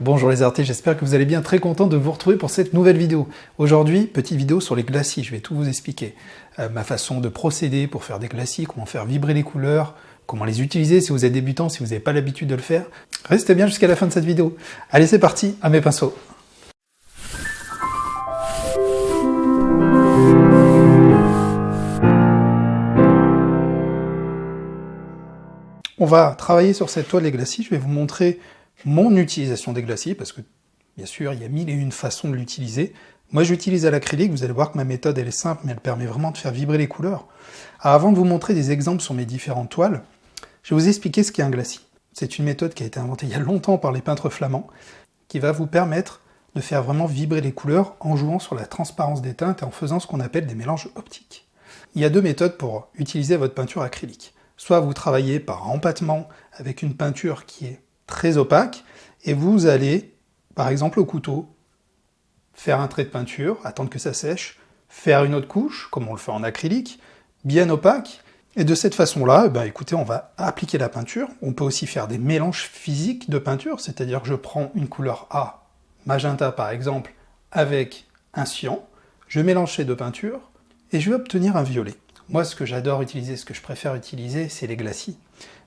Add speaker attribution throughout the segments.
Speaker 1: Bonjour les artistes, j'espère que vous allez bien, très content de vous retrouver pour cette nouvelle vidéo. Aujourd'hui, petite vidéo sur les glacis, je vais tout vous expliquer. Ma façon de procéder pour faire des glacis, comment faire vibrer les couleurs, comment les utiliser si vous êtes débutant, si vous n'avez pas l'habitude de le faire. Restez bien jusqu'à la fin de cette vidéo. Allez, c'est parti, à mes pinceaux. On va travailler sur cette toile des glacis, je vais vous montrer mon utilisation des glacis, parce que bien sûr il y a mille et une façons de l'utiliser. Moi j'utilise à l'acrylique, vous allez voir que ma méthode elle est simple, mais elle permet vraiment de faire vibrer les couleurs. Alors, avant de vous montrer des exemples sur mes différentes toiles, je vais vous expliquer ce qu'est un glacis. C'est une méthode qui a été inventée il y a longtemps par les peintres flamands, qui va vous permettre de faire vraiment vibrer les couleurs en jouant sur la transparence des teintes et en faisant ce qu'on appelle des mélanges optiques. Il y a deux méthodes pour utiliser votre peinture acrylique. Soit vous travaillez par empattement avec une peinture qui est très opaque, et vous allez, par exemple au couteau, faire un trait de peinture, attendre que ça sèche, faire une autre couche, comme on le fait en acrylique, bien opaque, et de cette façon-là, écoutez, on va appliquer la peinture. On peut aussi faire des mélanges physiques de peinture, c'est-à-dire que je prends une couleur A, magenta par exemple, avec un cyan, je mélange ces deux peintures, et je vais obtenir un violet. Moi, ce que j'adore utiliser, ce que je préfère utiliser, c'est les glacis.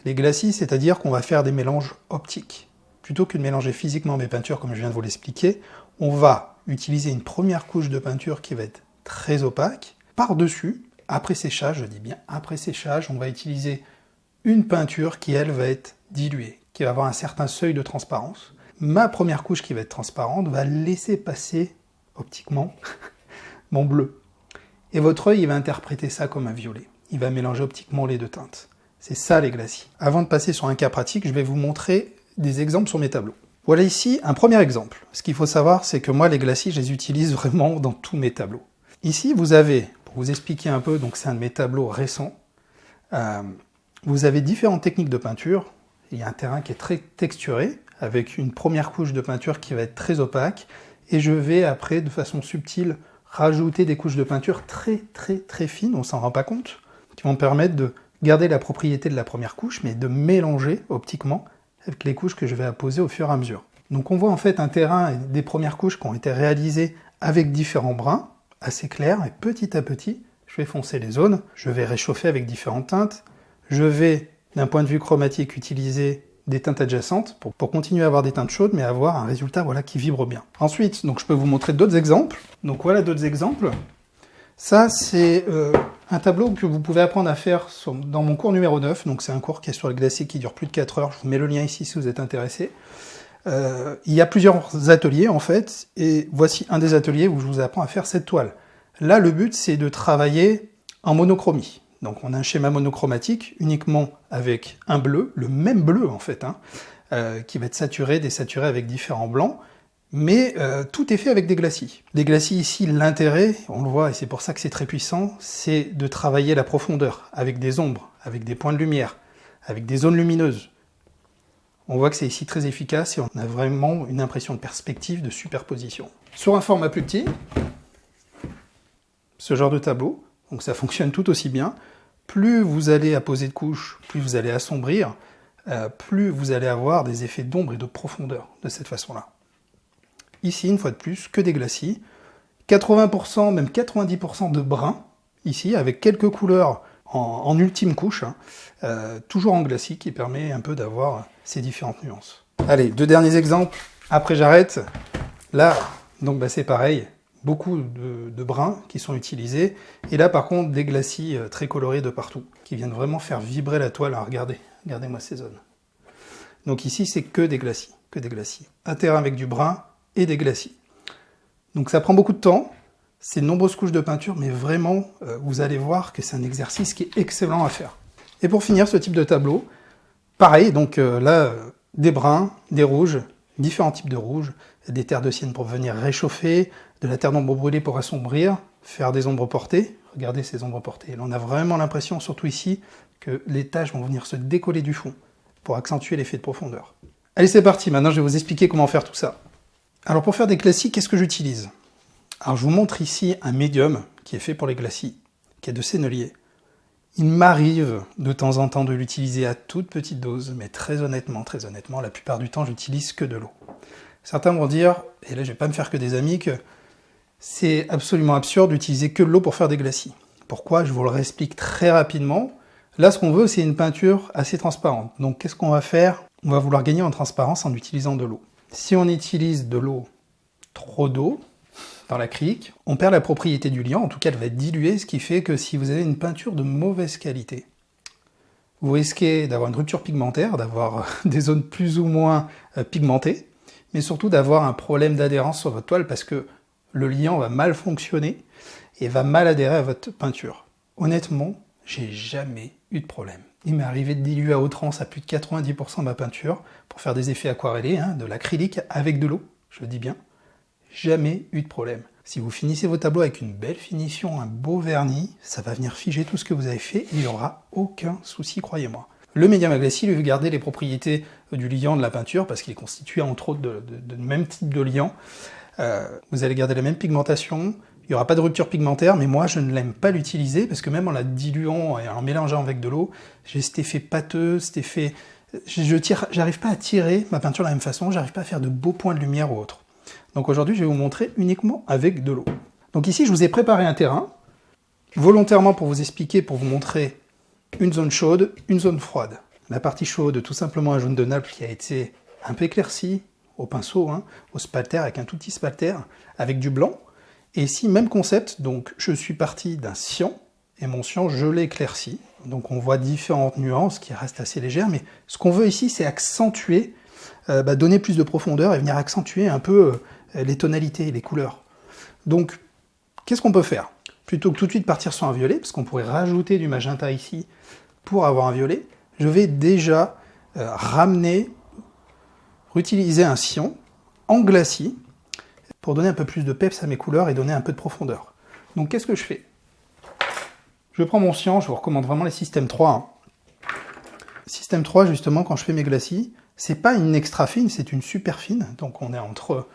Speaker 1: Les glacis, c'est-à-dire qu'on va faire des mélanges optiques. Plutôt que de mélanger physiquement mes peintures, comme je viens de vous l'expliquer, on va utiliser une première couche de peinture qui va être très opaque. Par-dessus, après séchage, je dis bien après séchage, on va utiliser une peinture qui, elle, va être diluée, qui va avoir un certain seuil de transparence. Ma première couche qui va être transparente va laisser passer, optiquement, mon bleu. Et votre œil, il va interpréter ça comme un violet. Il va mélanger optiquement les deux teintes. C'est ça les glacis. Avant de passer sur un cas pratique, je vais vous montrer des exemples sur mes tableaux. Voilà ici un premier exemple. Ce qu'il faut savoir, c'est que moi, les glacis, je les utilise vraiment dans tous mes tableaux. Ici, vous avez, pour vous expliquer un peu, donc c'est un de mes tableaux récents, vous avez différentes techniques de peinture. Il y a un terrain qui est très texturé, avec une première couche de peinture qui va être très opaque, et je vais après, de façon subtile, rajouter des couches de peinture très fines, on s'en rend pas compte, qui vont permettre de garder la propriété de la première couche, mais de mélanger optiquement avec les couches que je vais apposer au fur et à mesure. Donc on voit en fait un terrain et des premières couches qui ont été réalisées avec différents bruns, assez clairs, et petit à petit, je vais foncer les zones, je vais réchauffer avec différentes teintes, je vais, d'un point de vue chromatique, utiliser des teintes adjacentes pour continuer à avoir des teintes chaudes, mais avoir un résultat qui vibre bien. Ensuite, donc je peux vous montrer d'autres exemples. Donc voilà d'autres exemples. Ça, c'est un tableau que vous pouvez apprendre à faire dans mon cours numéro 9. Donc c'est un cours qui est sur le glacis qui dure plus de 4 heures. Je vous mets le lien ici si vous êtes intéressé. Il y a plusieurs ateliers en fait, et voici un des ateliers où je vous apprends à faire cette toile. Là, le but, c'est de travailler en monochromie. Donc on a un schéma monochromatique uniquement avec un bleu, le même bleu en fait, qui va être saturé, désaturé avec différents blancs. Mais tout est fait avec des glacis. Les glacis ici, l'intérêt, on le voit et c'est pour ça que c'est très puissant, c'est de travailler la profondeur, avec des ombres, avec des points de lumière, avec des zones lumineuses. On voit que c'est ici très efficace et on a vraiment une impression de perspective, de superposition. Sur un format plus petit, ce genre de tableau, donc ça fonctionne tout aussi bien, plus vous allez apposer de couches, plus vous allez assombrir, plus vous allez avoir des effets d'ombre et de profondeur de cette façon-là. Ici, une fois de plus, que des glacis, 80%, même 90% de brun, ici, avec quelques couleurs en ultime couche, toujours en glacis, qui permet un peu d'avoir ces différentes nuances. Allez, deux derniers exemples, après j'arrête. Là, donc c'est pareil, beaucoup de bruns qui sont utilisés, et là par contre, des glacis très colorés de partout, qui viennent vraiment faire vibrer la toile. Alors, regardez-moi ces zones. Donc ici, c'est que des glacis, Un terrain avec du brun, et des glacis. Donc ça prend beaucoup de temps, c'est de nombreuses couches de peinture, mais vraiment, vous allez voir que c'est un exercice qui est excellent à faire. Et pour finir ce type de tableau, pareil, donc là, des bruns, des rouges, différents types de rouges, des terres de sienne pour venir réchauffer, de la terre d'ombre brûlée pour assombrir, faire des ombres portées. Regardez ces ombres portées. Là, on a vraiment l'impression, surtout ici, que les taches vont venir se décoller du fond pour accentuer l'effet de profondeur. Allez, c'est parti, maintenant je vais vous expliquer comment faire tout ça. Alors pour faire des glacis, qu'est-ce que j'utilise? Alors je vous montre ici un médium qui est fait pour les glacis, qui est de Sennelier. Il m'arrive de temps en temps de l'utiliser à toute petite dose, mais très honnêtement, la plupart du temps, j'utilise que de l'eau. Certains vont dire, et là je vais pas me faire que des amis, que c'est absolument absurde d'utiliser que de l'eau pour faire des glacis. Pourquoi? Je vous le réexplique très rapidement. Là, ce qu'on veut, c'est une peinture assez transparente. Donc, qu'est-ce qu'on va faire? On va vouloir gagner en transparence en utilisant de l'eau. Si on utilise de l'eau, trop d'eau, dans l'acrylique, on perd la propriété du liant, en tout cas elle va être diluée, ce qui fait que si vous avez une peinture de mauvaise qualité, vous risquez d'avoir une rupture pigmentaire, d'avoir des zones plus ou moins pigmentées, mais surtout d'avoir un problème d'adhérence sur votre toile parce que le liant va mal fonctionner et va mal adhérer à votre peinture. Honnêtement, j'ai jamais eu de problème. Il m'est arrivé de diluer à outrance à plus de 90% ma peinture pour faire des effets aquarellés, de l'acrylique avec de l'eau, je le dis bien. Jamais eu de problème. Si vous finissez vos tableaux avec une belle finition, un beau vernis, ça va venir figer tout ce que vous avez fait, il n'y aura aucun souci, croyez-moi. Le médium à glacis, lui, veut garder les propriétés du liant de la peinture, parce qu'il est constitué entre autres de même type de liant. Vous allez garder la même pigmentation, il n'y aura pas de rupture pigmentaire, mais moi je ne l'aime pas l'utiliser, parce que même en la diluant et en mélangeant avec de l'eau, j'ai cet effet pâteux, cet effet... J'arrive pas à tirer ma peinture de la même façon, j'arrive pas à faire de beaux points de lumière ou autre. Donc aujourd'hui, je vais vous montrer uniquement avec de l'eau. Donc ici, je vous ai préparé un terrain, volontairement pour vous expliquer, pour vous montrer une zone chaude, une zone froide. La partie chaude, tout simplement un jaune de Naples qui a été un peu éclairci au pinceau, au spalter, avec un tout petit spalter, avec du blanc. Et ici, même concept, donc je suis parti d'un cyan, et mon cyan, je l'ai éclairci. Donc on voit différentes nuances qui restent assez légères, mais ce qu'on veut ici, c'est accentuer, donner plus de profondeur et venir accentuer un peu les tonalités, les couleurs. Donc, qu'est-ce qu'on peut faire? Plutôt que tout de suite partir sur un violet, parce qu'on pourrait rajouter du magenta ici pour avoir un violet, je vais déjà utiliser un cyan en glacis pour donner un peu plus de peps à mes couleurs et donner un peu de profondeur. Donc, qu'est-ce que je fais? Je prends mon cyan, je vous recommande vraiment les systèmes 3. Système 3, justement, quand je fais mes glacis, c'est pas une extra fine, c'est une super fine. Donc on est entre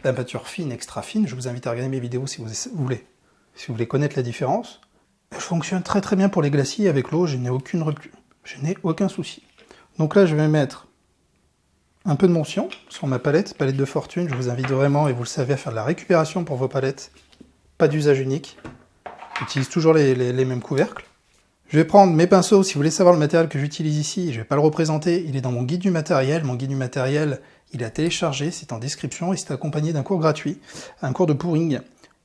Speaker 1: la peinture fine, extra fine. Je vous invite à regarder mes vidéos si vous voulez connaître la différence. Je fonctionne très très bien pour les glacis avec l'eau, je n'ai aucune rupture, je n'ai aucun souci. Donc là, je vais mettre un peu de mon cyan sur ma palette de fortune. Je vous invite vraiment, et vous le savez, à faire de la récupération pour vos palettes. Pas d'usage unique. J'utilise toujours les mêmes couvercles. Je vais prendre mes pinceaux, si vous voulez savoir le matériel que j'utilise ici, je ne vais pas le représenter, il est dans mon guide du matériel. Mon guide du matériel, il est à télécharger, c'est en description, et c'est accompagné d'un cours gratuit, un cours de pouring.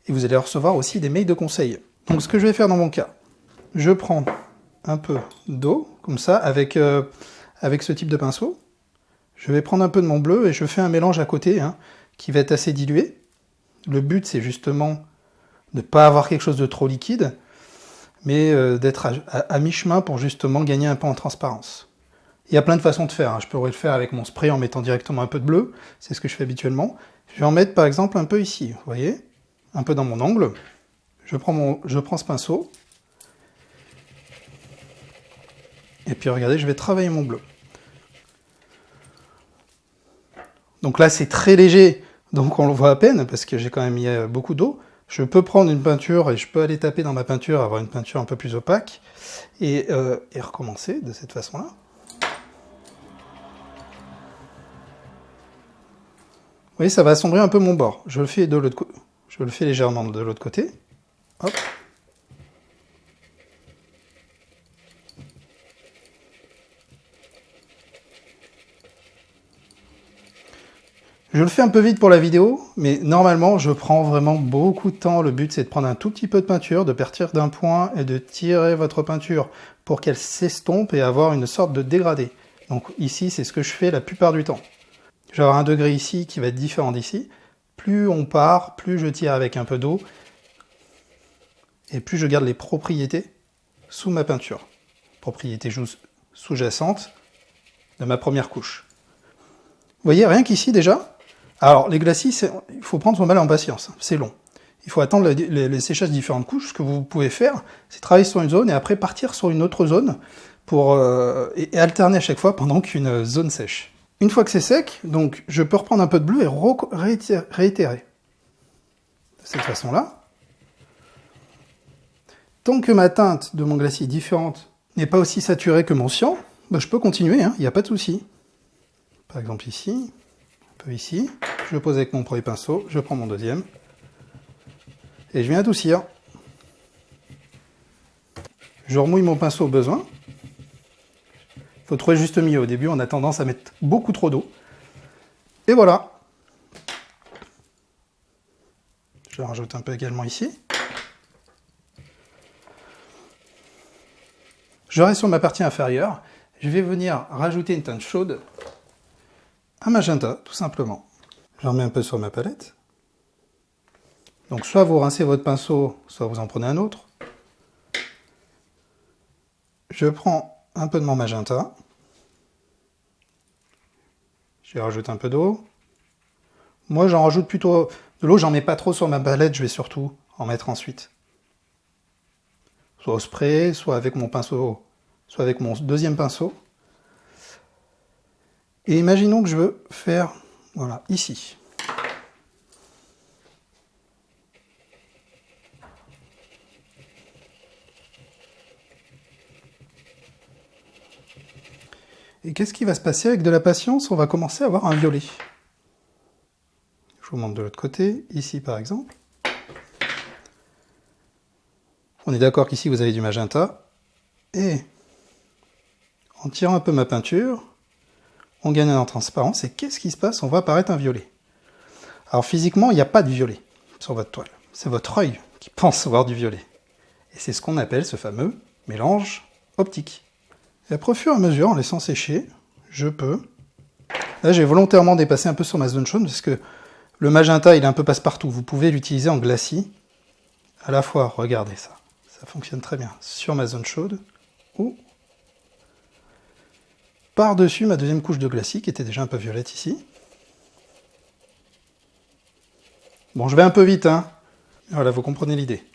Speaker 1: Et vous allez recevoir aussi des mails de conseils. Donc ce que je vais faire dans mon cas, je prends un peu d'eau, comme ça, avec ce type de pinceau. Je vais prendre un peu de mon bleu, et je fais un mélange à côté, qui va être assez dilué. Le but, c'est justement de ne pas avoir quelque chose de trop liquide, mais d'être à mi-chemin pour justement gagner un peu en transparence. Il y a plein de façons de faire. Je pourrais le faire avec mon spray en mettant directement un peu de bleu, c'est ce que je fais habituellement. Je vais en mettre par exemple un peu ici, vous voyez, un peu dans mon angle. Je prends ce pinceau, et puis regardez, je vais travailler mon bleu. Donc là c'est très léger, donc on le voit à peine, parce que j'ai quand même mis beaucoup d'eau. Je peux prendre une peinture et je peux aller taper dans ma peinture, avoir une peinture un peu plus opaque, et recommencer de cette façon-là. Vous voyez, ça va assombrir un peu mon bord. Je le fais légèrement de l'autre côté. Hop. Je le fais un peu vite pour la vidéo, mais normalement je prends vraiment beaucoup de temps. Le but c'est de prendre un tout petit peu de peinture, de partir d'un point et de tirer votre peinture pour qu'elle s'estompe et avoir une sorte de dégradé. Donc ici c'est ce que je fais la plupart du temps. Je vais avoir un degré ici qui va être différent d'ici. Plus on part, plus je tire avec un peu d'eau et plus je garde les propriétés sous ma peinture. Propriétés sous-jacentes de ma première couche. Vous voyez, rien qu'ici déjà. Alors, les glacis, il faut prendre son mal en patience, c'est long. Il faut attendre les séchages de différentes couches. Ce que vous pouvez faire, c'est travailler sur une zone et après partir sur une autre zone et alterner à chaque fois pendant qu'une zone sèche. Une fois que c'est sec, donc je peux reprendre un peu de bleu et réitérer. De cette façon-là. Tant que ma teinte de mon glacis différente n'est pas aussi saturée que mon cyan, je peux continuer, il n'y a pas de souci. Par exemple ici, un peu ici, je pose avec mon premier pinceau, je prends mon deuxième, et je viens adoucir. Je remouille mon pinceau au besoin. Il faut trouver juste milieu. Au début, on a tendance à mettre beaucoup trop d'eau. Et voilà. Je rajoute un peu également ici. Je reste sur ma partie inférieure. Je vais venir rajouter une teinte chaude, un magenta, tout simplement. J'en mets un peu sur ma palette. Donc soit vous rincez votre pinceau, soit vous en prenez un autre. Je prends un peu de mon magenta. Je rajoute un peu d'eau. Moi, j'en rajoute plutôt de l'eau. J'en mets pas trop sur ma palette. Je vais surtout en mettre ensuite. Soit au spray, soit avec mon pinceau, soit avec mon deuxième pinceau. Et imaginons que je veux faire, voilà, ici. Et qu'est-ce qui va se passer avec de la patience? On va commencer à avoir un violet. Je vous montre de l'autre côté, ici par exemple. On est d'accord qu'ici vous avez du magenta. Et en tirant un peu ma peinture, on gagne en transparence. Et qu'est-ce qui se passe? On va apparaître un violet. Alors physiquement, il n'y a pas de violet sur votre toile. C'est votre œil qui pense voir du violet. Et c'est ce qu'on appelle ce fameux mélange optique. Et après, au fur et à mesure, en laissant sécher, je peux... Là, j'ai volontairement dépassé un peu sur ma zone chaude, parce que le magenta, il est un peu passe-partout. Vous pouvez l'utiliser en glacis. À la fois, regardez ça. Ça fonctionne très bien. Sur ma zone chaude, ou par-dessus ma deuxième couche de glacis, qui était déjà un peu violette ici. Bon, je vais un peu vite, hein. Voilà, vous comprenez l'idée.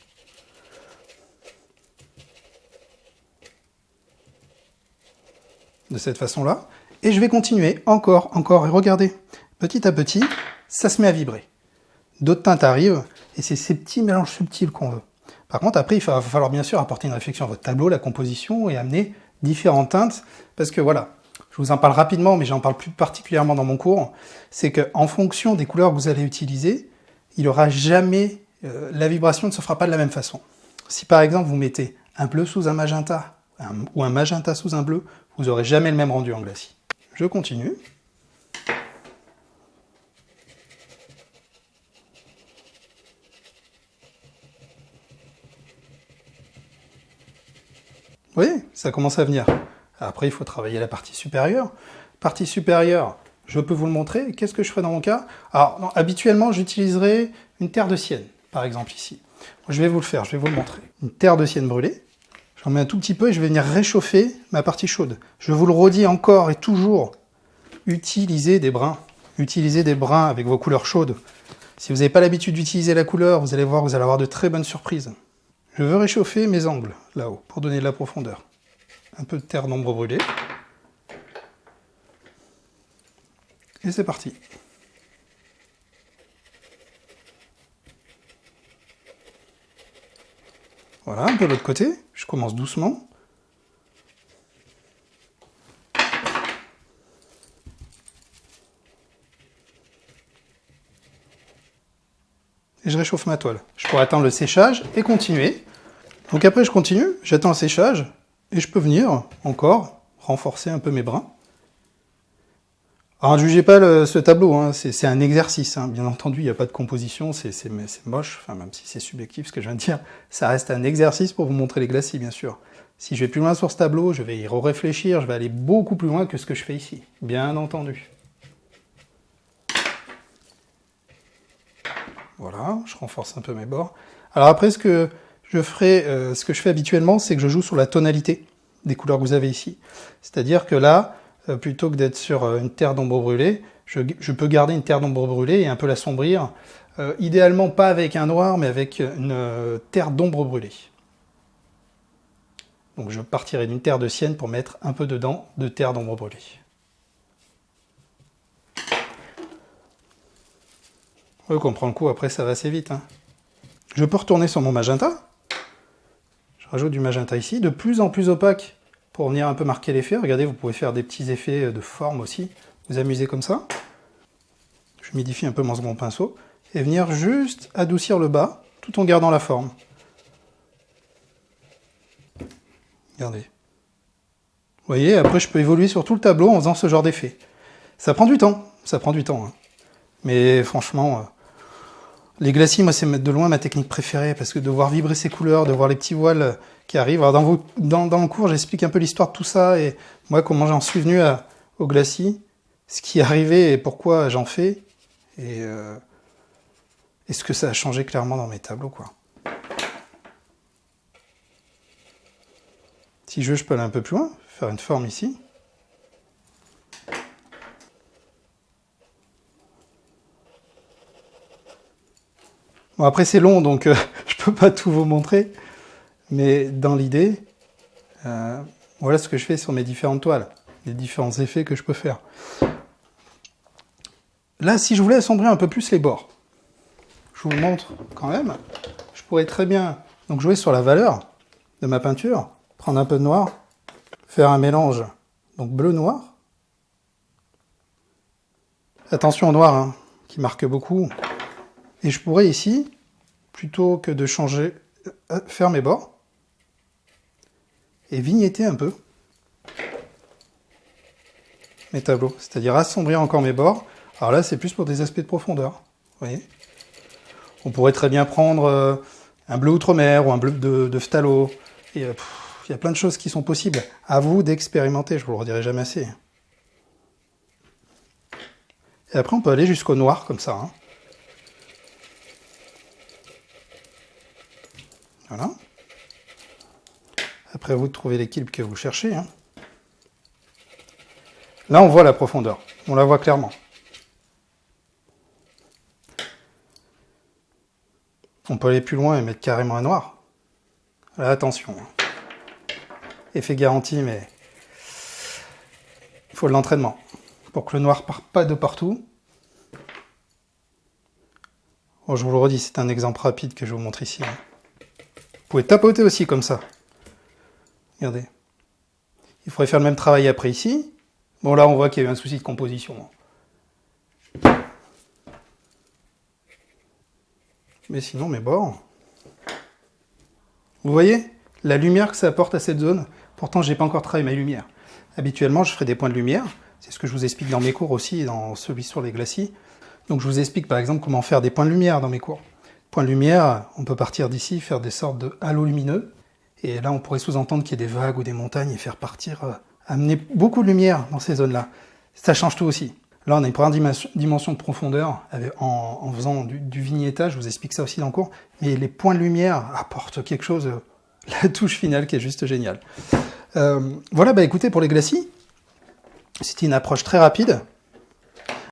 Speaker 1: De cette façon-là. Et je vais continuer encore, et regardez, petit à petit, ça se met à vibrer. D'autres teintes arrivent, et c'est ces petits mélanges subtils qu'on veut. Par contre, après, il va falloir bien sûr apporter une réflexion à votre tableau, la composition, et amener différentes teintes, parce que voilà, je vous en parle rapidement, mais j'en parle plus particulièrement dans mon cours, c'est qu'en fonction des couleurs que vous allez utiliser, il n'y aura jamais, la vibration ne se fera pas de la même façon. Si par exemple, vous mettez un bleu sous un magenta, ou un magenta sous un bleu, vous n'aurez jamais le même rendu en glacis. Je continue. Vous voyez, ça commence à venir. Après, il faut travailler la partie supérieure. Partie supérieure, je peux vous le montrer. Qu'est-ce que je ferai dans mon cas? Alors, non, habituellement, j'utiliserai une terre de sienne, par exemple ici. Je vais vous le faire, je vais vous le montrer. Une terre de sienne brûlée. J'en mets un tout petit peu et je vais venir réchauffer ma partie chaude. Je vous le redis encore et toujours, utilisez des brins. Utilisez des brins avec vos couleurs chaudes. Si vous n'avez pas l'habitude d'utiliser la couleur, vous allez voir, vous allez avoir de très bonnes surprises. Je veux réchauffer mes angles, là-haut, pour donner de la profondeur. Un peu de terre d'ombre brûlée. Et c'est parti. Voilà, un peu de l'autre côté. Je commence doucement. Et je réchauffe ma toile. Je pourrais attendre le séchage et continuer. Donc après je continue, j'attends le séchage et je peux venir encore renforcer un peu mes brins. Alors ne jugez pas ce tableau, hein, c'est un exercice, hein. Bien entendu il n'y a pas de composition, c'est moche, enfin, même si c'est subjectif ce que je viens de dire, ça reste un exercice pour vous montrer les glacis bien sûr. Si je vais plus loin sur ce tableau, je vais y réfléchir, je vais aller beaucoup plus loin que ce que je fais ici, bien entendu. Voilà, je renforce un peu mes bords. Alors après ce que je ferai, ce que je fais habituellement, c'est que je joue sur la tonalité des couleurs que vous avez ici. C'est-à-dire que là, plutôt que d'être sur une terre d'ombre brûlée, je peux garder une terre d'ombre brûlée et un peu l'assombrir. Idéalement pas avec un noir, mais avec une terre d'ombre brûlée. Donc je partirai d'une terre de sienne pour mettre un peu dedans de terre d'ombre brûlée. Oui, qu'on prend le coup, après ça va assez vite, hein. Je peux retourner sur mon magenta. Je rajoute du magenta ici, de plus en plus opaque pour venir un peu marquer l'effet. Regardez, vous pouvez faire des petits effets de forme aussi. Vous amusez comme ça. j'humidifie un peu mon second pinceau, et venir juste adoucir le bas, tout en gardant la forme. Regardez. Vous voyez, après je peux évoluer sur tout le tableau en faisant ce genre d'effet. Ça prend du temps, hein. Mais franchement, les glacis, moi c'est de loin ma technique préférée, parce que de voir vibrer ces couleurs, de voir les petits voiles qui arrivent. Alors dans le cours, j'explique un peu l'histoire de tout ça, et moi comment j'en suis venu au glacis, ce qui est arrivé et pourquoi j'en fais, et ce que ça a changé clairement dans mes tableaux, quoi. Si je veux, je peux aller un peu plus loin, faire une forme ici. Bon, après c'est long, donc je peux pas tout vous montrer, mais dans l'idée, voilà ce que je fais sur mes différentes toiles, les différents effets que je peux faire. Là, si je voulais assombrir un peu plus les bords, je vous le montre quand même, je pourrais très bien donc jouer sur la valeur de ma peinture, prendre un peu de noir, faire un mélange donc bleu-noir. Attention au noir, hein, qui marque beaucoup. Et je pourrais ici, plutôt que de changer, faire mes bords, et vignetter un peu mes tableaux, c'est-à-dire assombrir encore mes bords. Alors là, c'est plus pour des aspects de profondeur, vous voyez. On pourrait très bien prendre un bleu outre-mer ou un bleu de phthalo. Et il y a plein de choses qui sont possibles. À vous d'expérimenter, je vous le redirai jamais assez. Et après, on peut aller jusqu'au noir, comme ça. Hein. Voilà. Après, vous de trouver l'équilibre que vous cherchez. Hein. Là, on voit la profondeur. On la voit clairement. On peut aller plus loin et mettre carrément un noir. Là, attention. Effet garanti, mais il faut de l'entraînement. Pour que le noir ne parte pas de partout. Bon, je vous le redis, c'est un exemple rapide que je vous montre ici. Vous pouvez tapoter aussi comme ça. Regardez. Il faudrait faire le même travail après ici. Bon, là, on voit qu'il y a eu un souci de composition. Mais sinon, mes bords... Vous voyez la lumière que ça apporte à cette zone? Pourtant, je n'ai pas encore travaillé ma lumière. Habituellement, je ferai des points de lumière. C'est ce que je vous explique dans mes cours aussi, dans celui sur les glacis. Donc, je vous explique, par exemple, comment faire des points de lumière dans mes cours. Point de lumière, on peut partir d'ici, faire des sortes de halos lumineux. Et là, on pourrait sous-entendre qu'il y ait des vagues ou des montagnes et faire partir, amener beaucoup de lumière dans ces zones-là. Ça change tout aussi. Là, on a une première dimension de profondeur en faisant du vignettage, je vous explique ça aussi dans le cours. Mais les points de lumière apportent quelque chose, la touche finale qui est juste géniale. Voilà, bah écoutez, pour les glacis, c'était une approche très rapide.